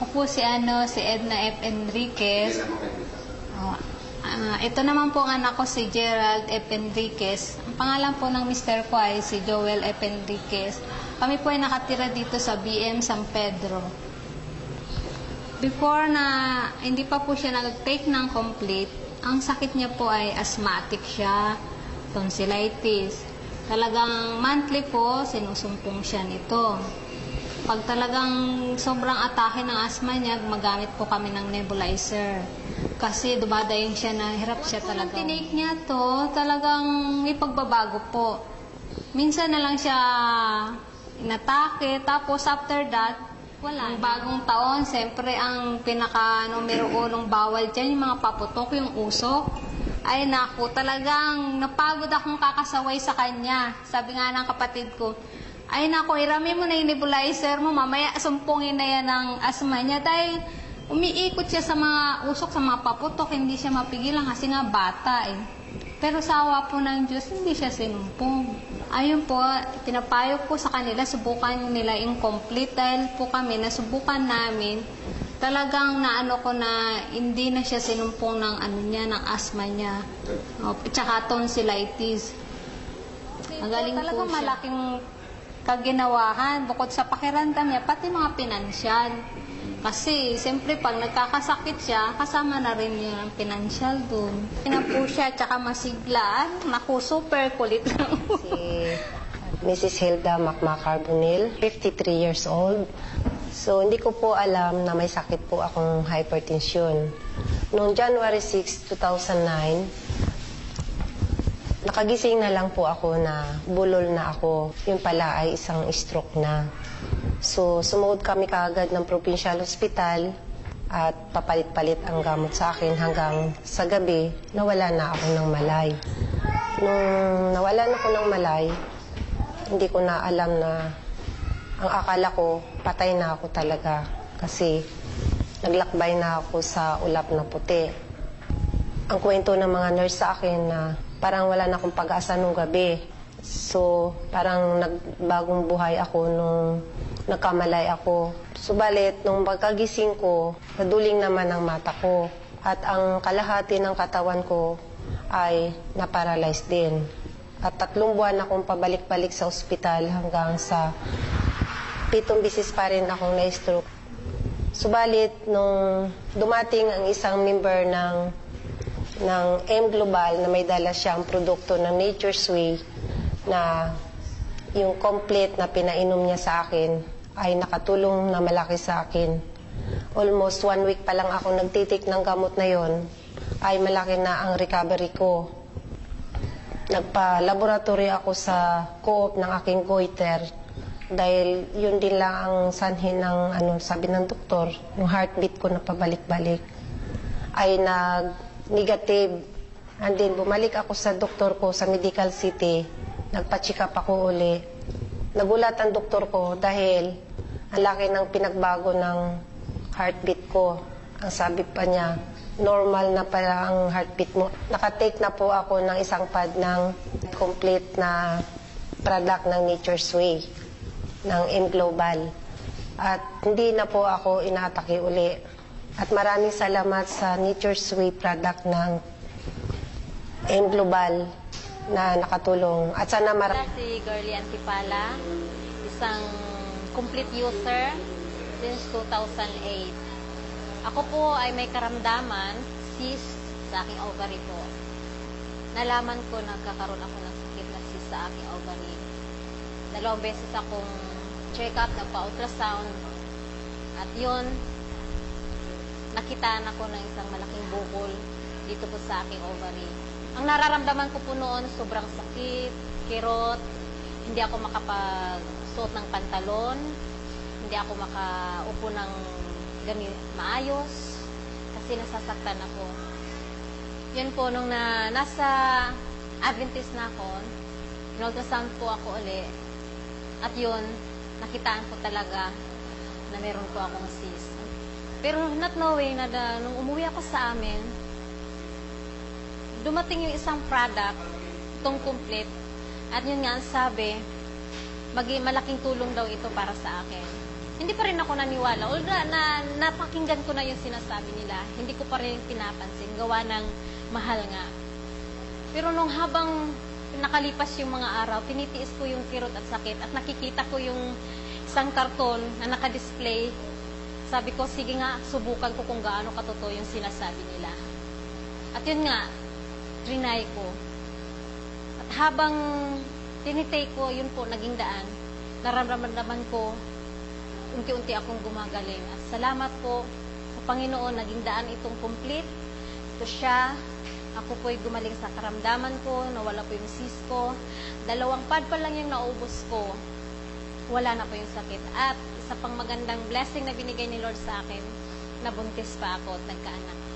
Ako po si Edna F. Enriquez. Ito naman po ang anak ko si Gerald F. Enriquez. Ang pangalan po ng mister ko ay si Joel F. Enriquez. Kami po ay nakatira dito sa BM San Pedro. Before na hindi pa po siya nag-take ng complete, ang sakit niya po ay asthmatic siya, tonsillitis. Talagang monthly po, sinusumpong siya nito. Pag talagang sobrang atake ng asthma niya, magamit po kami ng nebulizer. Kasi dumadaing siya na hirap siya talaga. Nung tinake niya to, talagang may pagbabago po. Minsan na lang siya inatake, tapos after that, wala. Ang bagong taon, siyempre ang pinaka-numero unong bawal dyan, yung mga paputok, yung usok. Ay naku, talagang napagod akong kakasaway sa kanya. Sabi nga ng kapatid ko, ay naku, irami mo na yung nebulizer mo, mamaya sumpungin na yan ng asma niya. Dahil umiikot siya sa mga usok, sa mga paputok, hindi siya mapigilan kasi nga bata eh. Pero sa awa po ng Diyos, hindi siya sinumpong. Ayun po, pinapayo po sa kanila, subukan nila incomplete dahil po kami, nasubukan namin, talagang naano ko na hindi na siya sinumpong ng ng asthma niya. Tsaka tonsillitis. Magaling po talagang malaking kaginawahan bukod sa pakiramdam niya, pati mga pinansyal. Kasi, siyempre, pag nagkakasakit siya, kasama na rin yun ang pinansyal dun. Ina po siya, tsaka masiglaan. Naku, super kulit lang. Si Mrs. Hilda Macmacarbonil, 53 years old. So, hindi ko po alam na may sakit po akong hypertension. Noong January 6, 2009, nakagising na lang po ako na bulol na ako. Yun pala ay isang stroke na. So, sumuod kami kaagad ng provincial hospital at papalit-palit ang gamot sa akin hanggang sa gabi, nawala na ako ng malay. Nung nawalan ako ng malay, hindi ko na alam na ang akala ko, patay na ako talaga kasi naglakbay na ako sa ulap na puti. Ang kwento ng mga nurse sa akin na parang wala na akong pag-asa nung gabi. So, parang nagbagong buhay ako nung nagkamalay ako. Subalit, nung pagkagising ko, naduling naman ang mata ko. At ang kalahati ng katawan ko ay naparalyzed din. At 3 buwan akong pabalik-balik sa ospital hanggang sa 7 bisis pa rin akong na-stroke. Subalit, nung dumating ang isang member ng M Global na may dala siyang produkto ng Nature's Way, na yung complete na pinainom niya sa akin ay nakatulong na malaki sa akin. Almost 1 week pa lang ako nagtitik ng gamot na yon, ay malaki na ang recovery ko. Nagpa-laboratory ako sa co-op ng aking goiter dahil yun din lang ang sanhi ng sabi ng doktor, yung heartbeat ko na pabalik-balik ay nag-negative. And then bumalik ako sa doktor ko sa Medical City. Nagpa-check up ako uli. Nagulat ang doktor ko dahil ang laki ng pinagbago ng heartbeat ko. Ang sabi pa niya, normal na pala ang heartbeat mo. Nakatake na po ako ng isang pad ng complete na product ng Nature's Way, ng M Global. At hindi na po ako inaatake uli. At maraming salamat sa Nature's Way product ng M Global na nakatulong. At sana si Girlie Antipala, isang complete user since 2008. Ako po ay may karamdaman, cyst sa aking ovary po. Nalaman ko nagkakaroon ako ng sakit na cyst sa aking ovary. 2 beses akong check-up, nagpa-ultrasound. At yun, nakitaan ako ng isang malaking bukol dito po sa aking ovary. Ang nararamdaman ko po noon, sobrang sakit, kirot, hindi ako makapagsuot ng pantalon, hindi ako makaupo ng ganit maayos, kasi nasasaktan ako. Yun po, nung nasa Adventist na ako, in-ultrasound po ako uli, at yun, nakitaan ko talaga na meron po akong cyst. Pero not knowing na nung umuwi ako sa amin, dumating yung isang product, itong complete, at yun nga ang sabi, malaking tulong daw ito para sa akin. hindi pa rin ako naniwala. Although napakinggan ko na yung sinasabi nila, hindi ko pa rin pinapansin. Gawa ng mahal nga. Pero nung habang nakalipas yung mga araw, tinitiis ko yung kirot at sakit at nakikita ko yung isang karton na nakadisplay. Sabi ko, sige nga, subukan ko kung gaano katotoo yung sinasabi nila. At yun nga, trinay ko. At habang tinitake ko, yun po, naging daan. Nararamdaman ko, unti-unti akong gumagaling. At salamat po sa Panginoon, naging daan itong complete. Ito siya. Ako po'y gumaling sa karamdaman ko, nawala po yung cyst ko. 2 pad pa lang yung naubos ko. Wala na po yung sakit. At isa pang magandang blessing na binigay ni Lord sa akin, nabuntis pa ako at nagkaanak.